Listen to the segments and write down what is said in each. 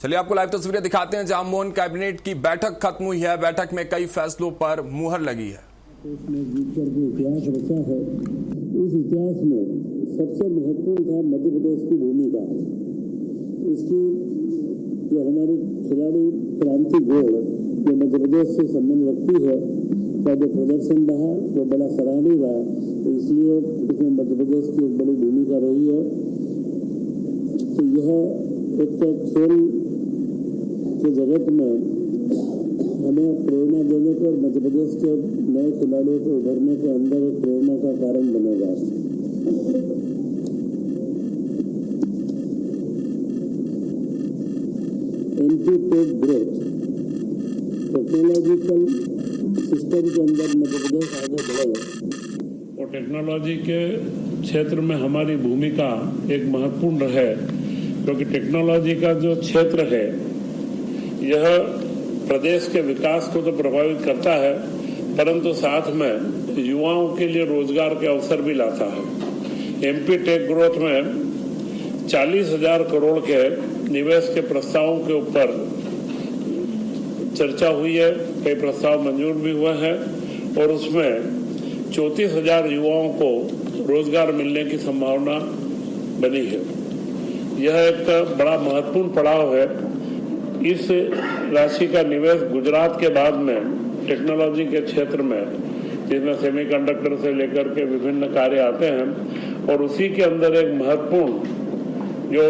चलिए आपको लाइव तस्वीरें दिखाते हैं। जाममोहन कैबिनेट की बैठक खत्म हुई है। बैठक में कई फैसलों पर मुहर लगी है। इतिहास रचा है, इस इतिहास में सबसे महत्वपूर्ण था मध्य प्रदेश की भूमिका। इसकी जो हमारे खिलाड़ी क्रांति गोड़ जो मध्य प्रदेश से संबंध रखती है का जो प्रदर्शन रहा वो बड़ा सराहनीय रहा, तो इसलिए इसमें मध्य प्रदेश की एक बड़ी भूमिका रही है। तो यह एक खेल के जगत में हमें प्रेरणा देने को और मध्य प्रदेश के नए खिलाड़ियों को उभरने के अंदर एक प्रेरणा का कारण बनेगा। Anti tech growth technological system के अंदर मध्य प्रदेश आगे बढ़ेगा और टेक्नोलॉजी के क्षेत्र में हमारी भूमिका एक महत्वपूर्ण है, क्योंकि टेक्नोलॉजी का जो क्षेत्र है यह प्रदेश के विकास को तो प्रभावित करता है, परंतु साथ में युवाओं के लिए रोजगार के अवसर भी लाता है। एमपी टेक ग्रोथ में 40,000 करोड़ के निवेश के प्रस्तावों के ऊपर चर्चा हुई है, कई प्रस्ताव मंजूर भी हुए हैं और उसमें 34,000 युवाओं को रोजगार मिलने की संभावना बनी है। यह एक बड़ा महत्वपूर्ण पड़ाव है। इस राशि का निवेश गुजरात के बाद में टेक्नोलॉजी के क्षेत्र में, जिसमें सेमीकंडक्टर से लेकर के विभिन्न कार्य आते हैं, और उसी के अंदर एक महत्वपूर्ण जो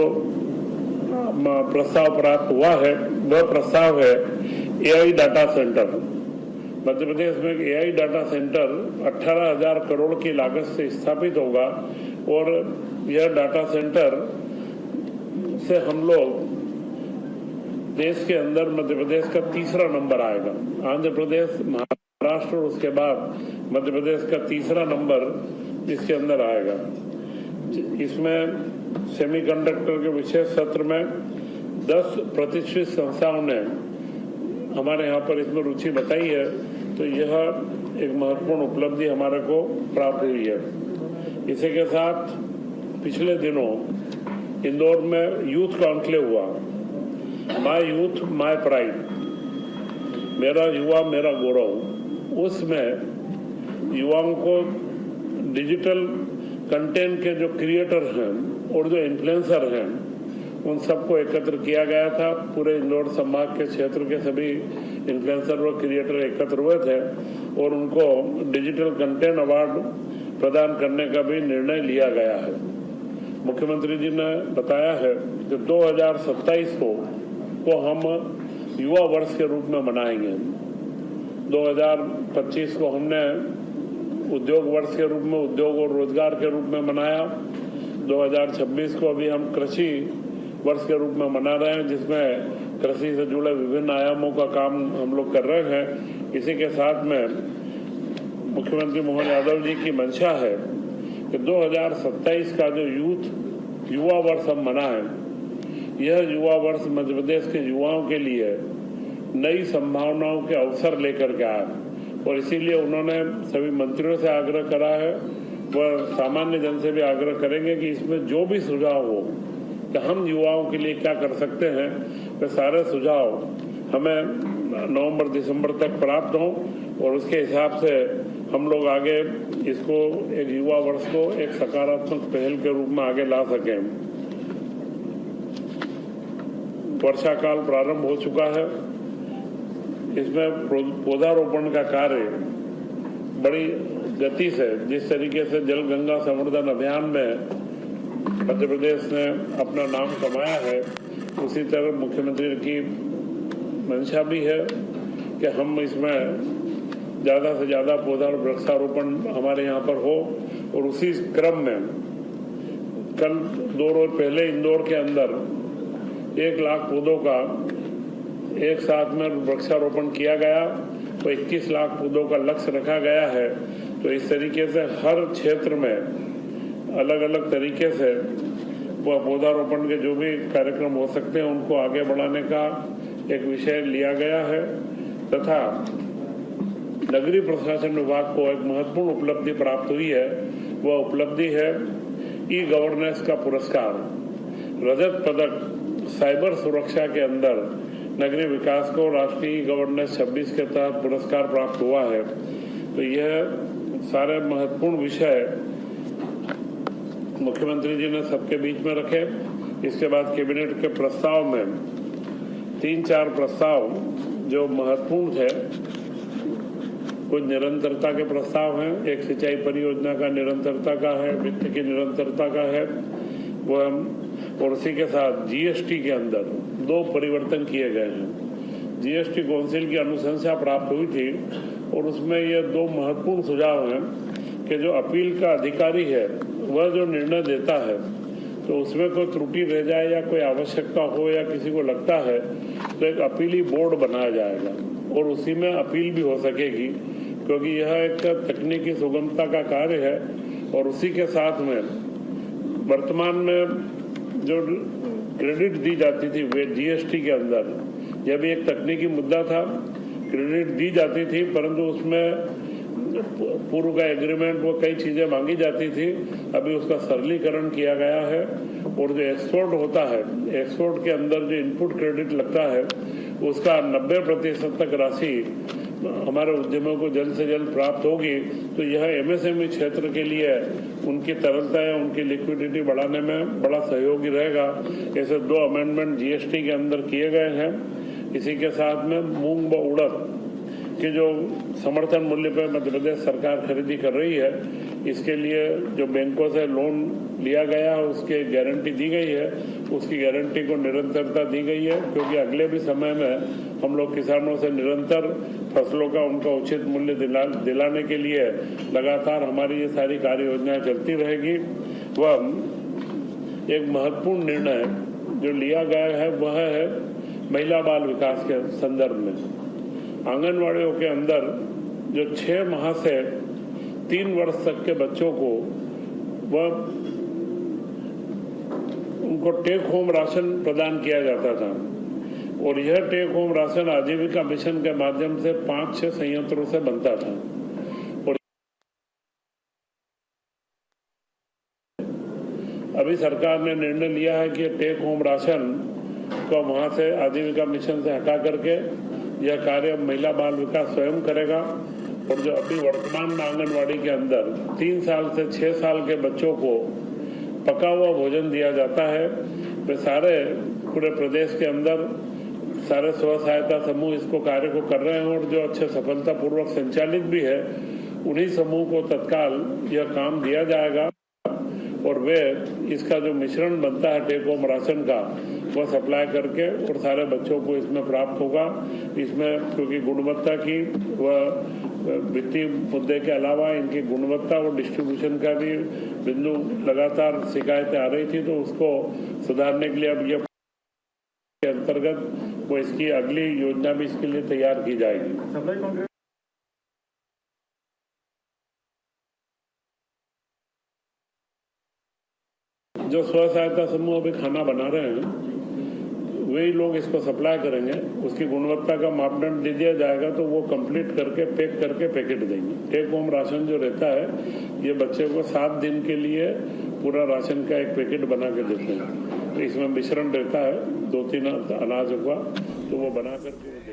प्रस्ताव प्राप्त हुआ है वह प्रस्ताव है AI data centre. Madhya Pradesh में एआई डाटा सेंटर 18,000 करोड़ की लागत से स्थापित होगा और यह डाटा सेंटर से हम लोग देश के अंदर मध्य प्रदेश का तीसरा नंबर आएगा। आंध्र प्रदेश, महाराष्ट्र और उसके बाद मध्य प्रदेश का तीसरा नंबर इसके अंदर आएगा। इसमें सेमीकंडक्टर के विशेष सत्र में 10 प्रतिष्ठित संस्थाओं ने हमारे यहाँ पर इसमें रुचि बताई है, तो यह एक महत्वपूर्ण उपलब्धि हमारे को प्राप्त हुई है। इसी के साथ पिछले दिनों इंदौर में यूथ कॉन्क्लेव हुआ, माय यूथ माय प्राइड, मेरा युवा मेरा गौरव। उसमें युवाओं को डिजिटल कंटेंट के जो क्रिएटर हैं और जो इन्फ्लुएंसर हैं उन सबको एकत्र किया गया था। पूरे इंदौर संभाग के क्षेत्र के सभी इन्फ्लुएंसर और क्रिएटर एकत्र हुए थे और उनको डिजिटल कंटेंट अवार्ड प्रदान करने का भी निर्णय लिया गया है। मुख्यमंत्री जी ने बताया है कि 2027 को हम युवा वर्ष के रूप में मनाएंगे। 2025 को हमने उद्योग वर्ष के रूप में, उद्योग और रोजगार के रूप में मनाया। 2026 को अभी हम कृषि वर्ष के रूप में मना रहे हैं, जिसमें कृषि से जुड़े विभिन्न आयामों का काम हम लोग कर रहे हैं। इसी के साथ में मुख्यमंत्री मोहन यादव जी की मंशा है कि 2027 का जो युवा वर्ष हम मनाएं, यह युवा वर्ष मध्य प्रदेश के युवाओं के लिए नई संभावनाओं के अवसर लेकर के आए और इसीलिए उन्होंने सभी मंत्रियों से आग्रह करा है, वह सामान्य जन से भी आग्रह करेंगे कि इसमें जो भी सुझाव हो कि हम युवाओं के लिए क्या कर सकते हैं, वे सारे सुझाव हमें नवंबर-दिसंबर तक प्राप्त हों और उसके हिसाब से हम लोग आगे इसको एक युवा वर्ष को एक सकारात्मक पहल के रूप में आगे ला सकें। वर्षा काल प्रारंभ हो चुका है। इसमें पौधारोपण का कार्य बड़ी गति से, जिस तरीके से जल गंगा संवर्धन अभियान में मध्य प्रदेश ने अपना नाम कमाया है, उसी तरह मुख्यमंत्री की मंशा भी है कि हम इसमें ज़्यादा से ज़्यादा पौधा और वृक्षारोपण हमारे यहाँ पर हो। और उसी क्रम में कल 2 रोज पहले इंदौर के अंदर 1 लाख पौधों का एक साथ में वृक्षारोपण किया गया, तो 21 लाख पौधों का लक्ष्य रखा गया है। तो इस तरीके से हर क्षेत्र में अलग अलग तरीके से पौधारोपण के जो भी कार्यक्रम हो सकते हैं उनको आगे बढ़ाने का एक विषय लिया गया है। तथा नगरीय प्रशासन विभाग को एक महत्वपूर्ण उपलब्धि प्राप्त हुई है, वह उपलब्धि है ई गवर्नेंस का पुरस्कार। रजत पदक साइबर सुरक्षा के अंदर नगरीय विकास को राष्ट्रीय गवर्नेंस 26 के तहत पुरस्कार प्राप्त हुआ है। तो यह सारे महत्वपूर्ण विषय मुख्यमंत्री जी ने सबके बीच में रखे। इसके बाद कैबिनेट के प्रस्ताव में 3-4 प्रस्ताव जो महत्वपूर्ण थे, कुछ निरंतरता के प्रस्ताव हैं। एक सिंचाई परियोजना का निरंतरता का है, वित्त की निरंतरता का है वह, और उसी के साथ जीएसटी के अंदर 2 परिवर्तन किए गए हैं। जीएसटी काउंसिल की अनुशंसा प्राप्त हुई थी और उसमें ये 2 महत्वपूर्ण सुझाव हैं कि जो अपील का अधिकारी है वह जो निर्णय देता है तो उसमें कोई त्रुटि रह जाए या कोई आवश्यकता हो या किसी को लगता है तो एक अपीली बोर्ड बनाया जाएगा और उसी में अपील भी हो सकेगी, क्योंकि यह एक तकनीकी सुगमता का कार्य है। और उसी के साथ में वर्तमान में जो क्रेडिट दी जाती थी वे जीएसटी के अंदर, यह भी एक तकनीकी मुद्दा था। क्रेडिट दी जाती थी परंतु उसमें पूर्व का एग्रीमेंट वो कई चीजें मांगी जाती थी। अभी उसका सरलीकरण किया गया है और जो एक्सपोर्ट होता है, एक्सपोर्ट के अंदर जो इनपुट क्रेडिट लगता है उसका 90% तक राशि हमारे उद्यमों को जल्द से जल्द प्राप्त होगी। तो यह एमएसएमई क्षेत्र के लिए उनकी तरलता या उनकी लिक्विडिटी बढ़ाने में बड़ा सहयोगी रहेगा। ऐसे 2 अमेंडमेंट जीएसटी के अंदर किए गए हैं। इसी के साथ में मूंग व उड़द कि जो समर्थन मूल्य पर मध्य प्रदेश सरकार खरीदी कर रही है, इसके लिए जो बैंकों से लोन लिया गया है उसकी गारंटी दी गई है, उसकी गारंटी को निरंतरता दी गई है, क्योंकि अगले भी समय में हम लोग किसानों से निरंतर फसलों का उनका उचित मूल्य दिलाने के लिए लगातार हमारी ये सारी कार्य योजनाएं चलती रहेगी। वह एक महत्वपूर्ण निर्णय जो लिया गया है वह है महिला बाल विकास के संदर्भ में आंगनवाड़ियों के अंदर जो 6 माह से 3 वर्ष तक के बच्चों को वह उनको टेक होम राशन प्रदान किया जाता था और यह टेक होम राशन आजीविका मिशन के माध्यम से 5-6 संयंत्रों से बनता था। और अभी सरकार ने निर्णय लिया है कि टेक होम राशन को वहां से आजीविका मिशन से हटा करके यह कार्य महिला बाल विकास स्वयं करेगा। और जो अभी वर्तमान में आंगनवाड़ी के अंदर 3 साल से 6 साल के बच्चों को पका हुआ भोजन दिया जाता है, वे सारे पूरे प्रदेश के अंदर सारे स्व सहायता समूह इसको कार्य को कर रहे हैं और जो अच्छे सफलतापूर्वक संचालित भी है उन्हीं समूह को तत्काल यह काम दिया जाएगा और वे इसका जो मिश्रण बनता है टेक होम राशन का वह सप्लाई करके और सारे बच्चों को इसमें प्राप्त होगा। इसमें क्योंकि गुणवत्ता की व वित्तीय मुद्दे के अलावा इनकी गुणवत्ता और डिस्ट्रीब्यूशन का भी बिंदु लगातार शिकायतें आ रही थी, तो उसको सुधारने के लिए अब यह के अंतर्गत वो इसकी अगली योजना भी इसके लिए तैयार की जाएगी। जो स्व सहायता समूह अभी खाना बना रहे हैं वही लोग इसको सप्लाई करेंगे, उसकी गुणवत्ता का मापदंड दे दिया जाएगा तो वो कंप्लीट करके पैक करके पैकेट देंगे। टेक होम राशन जो रहता है ये बच्चे को 7 दिन के लिए पूरा राशन का एक पैकेट बना के देते हैं। तो इसमें मिश्रण रहता है 2-3 अनाजों का, तो वो बना करके